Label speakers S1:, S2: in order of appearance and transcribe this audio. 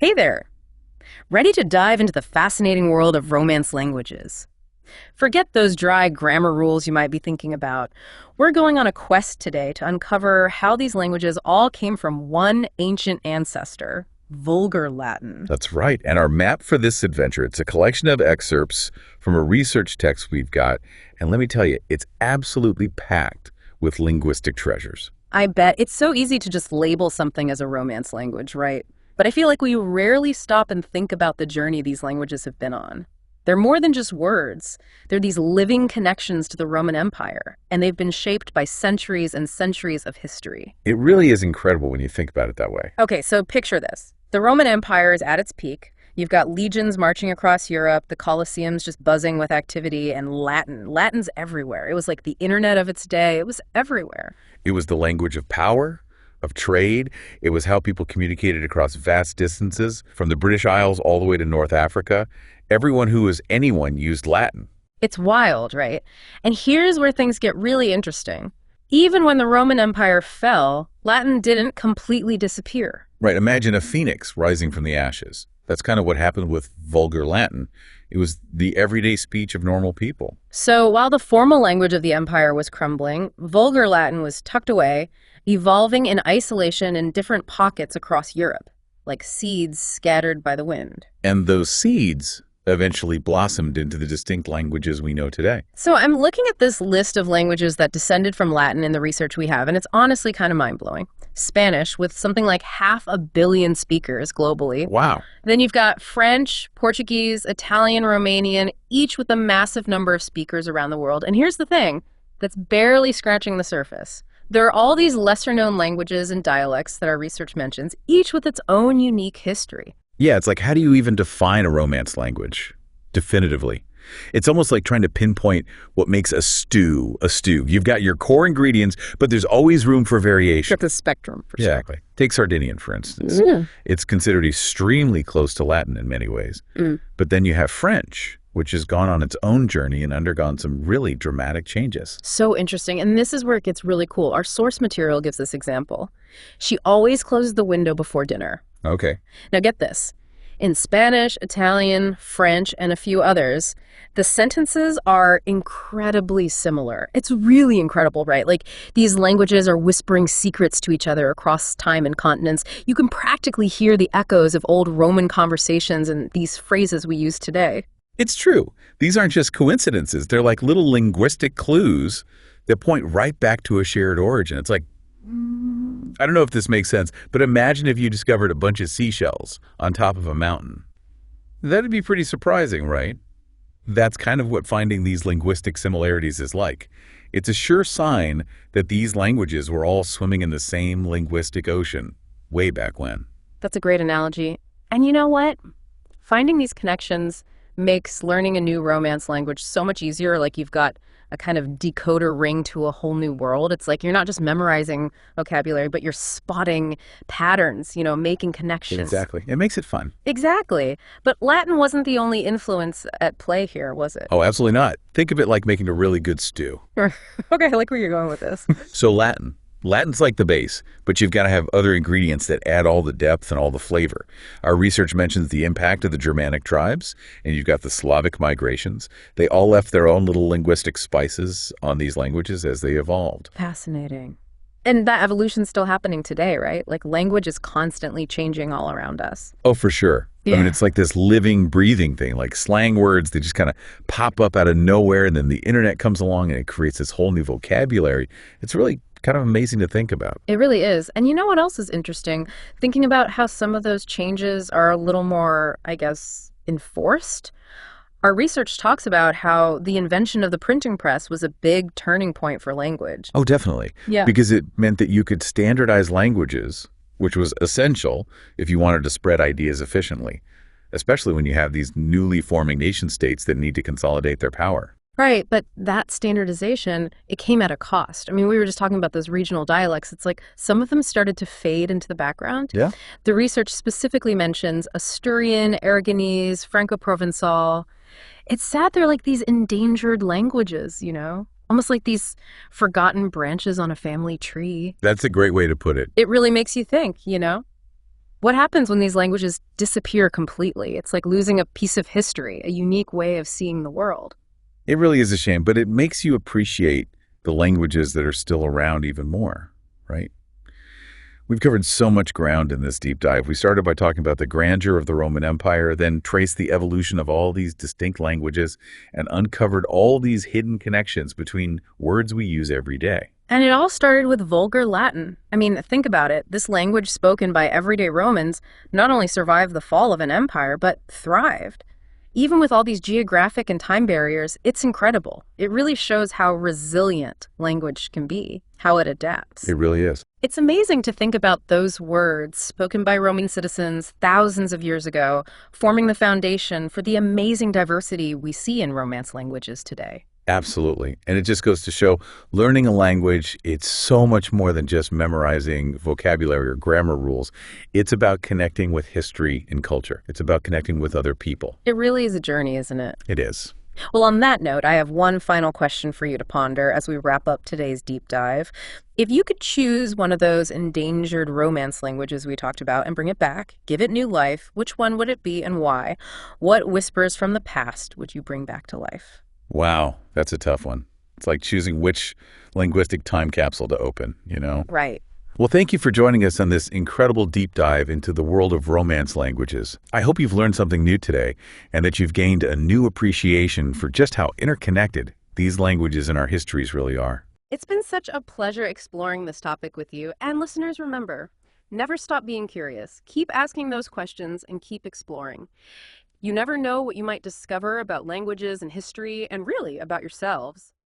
S1: Hey there! Ready to dive into the fascinating world of Romance languages? Forget those dry grammar rules you might be thinking about. We're going on a quest today to uncover how these languages all came from one ancient ancestor, Vulgar Latin.
S2: That's right. And our map for this adventure, it's a collection of excerpts from a research text we've got. And let me tell you, it's absolutely packed with linguistic treasures.
S1: I bet it's so easy to just label something as a Romance language, right? But I feel like we rarely stop and think about the journey these languages have been on. They're more than just words. They're these living connections to the Roman Empire, and they've been shaped by centuries and centuries of history.
S2: It really is incredible when you think about it that way.
S1: Okay, so picture this. The Roman Empire is at its peak. You've got legions marching across Europe, the Colosseum's just buzzing with activity, and Latin. Latin's everywhere. It was like the internet of its day. It was everywhere.
S2: It was the language of power, of trade. It was how people communicated across vast distances, from the British Isles all the way to North Africa. Everyone who was anyone used Latin.
S1: It's wild, right? And here's where things get really interesting. Even when the Roman Empire fell, Latin didn't completely disappear.
S2: Right, imagine a phoenix rising from the ashes. That's kind of what happened with Vulgar Latin. It was the everyday speech of normal people.
S1: So while the formal language of the empire was crumbling, Vulgar Latin was tucked away, evolving in isolation in different pockets across Europe, like seeds scattered by the wind.
S2: And those seeds eventually blossomed into the distinct languages we know today.
S1: So I'm looking at this list of languages that descended from Latin in the research we have, and it's honestly kind of mind-blowing. Spanish, with something like 500 million speakers globally.
S2: Wow.
S1: Then you've got French, Portuguese, Italian, Romanian, each with a massive number of speakers around the world. And here's the thing that's barely scratching the surface. There are all these lesser-known languages and dialects that our research mentions, each with its own unique history.
S2: Yeah, it's like, how do you even define a Romance language definitively? It's almost like trying to pinpoint what makes a stew a stew. You've got your core ingredients, but there's always room for variation.
S1: Got the spectrum, for sure.
S2: Exactly. Take Sardinian, for instance. It's considered extremely close to Latin in many ways. But then you have French, which has gone on its own journey and undergone some really dramatic changes.
S1: So interesting. And this is where it gets really cool. Our source material gives this example. She always closes the window before dinner.
S2: Okay.
S1: Now get this. In Spanish, Italian, French, and a few others, the sentences are incredibly similar. It's really incredible, right? Like, these languages are whispering secrets to each other across time and continents. You can practically hear the echoes of old Roman conversations and these phrases we use today.
S2: It's true. These aren't just coincidences. They're like little linguistic clues that point right back to a shared origin. It's like, I don't know if this makes sense, but imagine if you discovered a bunch of seashells on top of a mountain. That'd be pretty surprising, right? That's kind of what finding these linguistic similarities is like. It's a sure sign that these languages were all swimming in the same linguistic ocean way back when.
S1: That's a great analogy. And you know what? Finding these connections makes learning a new Romance language so much easier. Like, you've got a kind of decoder ring to a whole new world. It's like you're not just memorizing vocabulary, but you're spotting patterns, making connections.
S2: Exactly. It makes it fun.
S1: Exactly. But Latin wasn't the only influence at play here, was it?
S2: Oh, absolutely not. Think of it like making a really good stew.
S1: Okay, I like where you're going with this.
S2: So Latin's like the base, but you've got to have other ingredients that add all the depth and all the flavor. Our research mentions the impact of the Germanic tribes, and you've got the Slavic migrations. They all left their own little linguistic spices on these languages as they evolved.
S1: Fascinating. And that evolution's still happening today, right? Like, language is constantly changing all around us.
S2: Oh, for sure.
S1: Yeah.
S2: I mean, it's like this living, breathing thing, like slang words that just kind of pop up out of nowhere, and then the internet comes along and it creates this whole new vocabulary. It's really kind of amazing to think about.
S1: It really is. And you know what else is interesting? Thinking about how some of those changes are a little more, I guess, enforced. Our research talks about how the invention of the printing press was a big turning point for language.
S2: Oh, definitely.
S1: Yeah.
S2: Because it meant that you could standardize languages, which was essential if you wanted to spread ideas efficiently, especially when you have these newly forming nation states that need to consolidate their power.
S1: Right, but that standardization, it came at a cost. I mean, we were just talking about those regional dialects. It's like some of them started to fade into the background.
S2: Yeah.
S1: The research specifically mentions Asturian, Aragonese, Franco-Provençal. It's sad they're like these endangered languages, almost like these forgotten branches on a family tree.
S2: That's a great way to put it.
S1: It really makes you think, What happens when these languages disappear completely? It's like losing a piece of history, a unique way of seeing the world.
S2: It really is a shame, but it makes you appreciate the languages that are still around even more, right? We've covered so much ground in this deep dive. We started by talking about the grandeur of the Roman Empire, then traced the evolution of all these distinct languages, and uncovered all these hidden connections between words we use every day.
S1: And it all started with Vulgar Latin. I mean, think about it. This language spoken by everyday Romans not only survived the fall of an empire, but thrived. Even with all these geographic and time barriers, it's incredible. It really shows how resilient language can be, how it adapts.
S2: It really is.
S1: It's amazing to think about those words spoken by Roman citizens thousands of years ago, forming the foundation for the amazing diversity we see in Romance languages today.
S2: Absolutely. And it just goes to show learning a language, it's so much more than just memorizing vocabulary or grammar rules. It's about connecting with history and culture. It's about connecting with other people.
S1: It really is a journey, isn't it?
S2: It is.
S1: Well, on that note, I have one final question for you to ponder as we wrap up today's deep dive. If you could choose one of those endangered Romance languages we talked about and bring it back, give it new life, which one would it be and why? What whispers from the past would you bring back to life?
S2: Wow, that's a tough one. It's like choosing which linguistic time capsule to open, you know?
S1: Right.
S2: Well, thank you for joining us on this incredible deep dive into the world of Romance languages. I hope you've learned something new today and that you've gained a new appreciation for just how interconnected these languages and our histories really are.
S1: It's been such a pleasure exploring this topic with you. And listeners, remember, never stop being curious. Keep asking those questions and keep exploring. You never know what you might discover about languages and history and really about yourselves.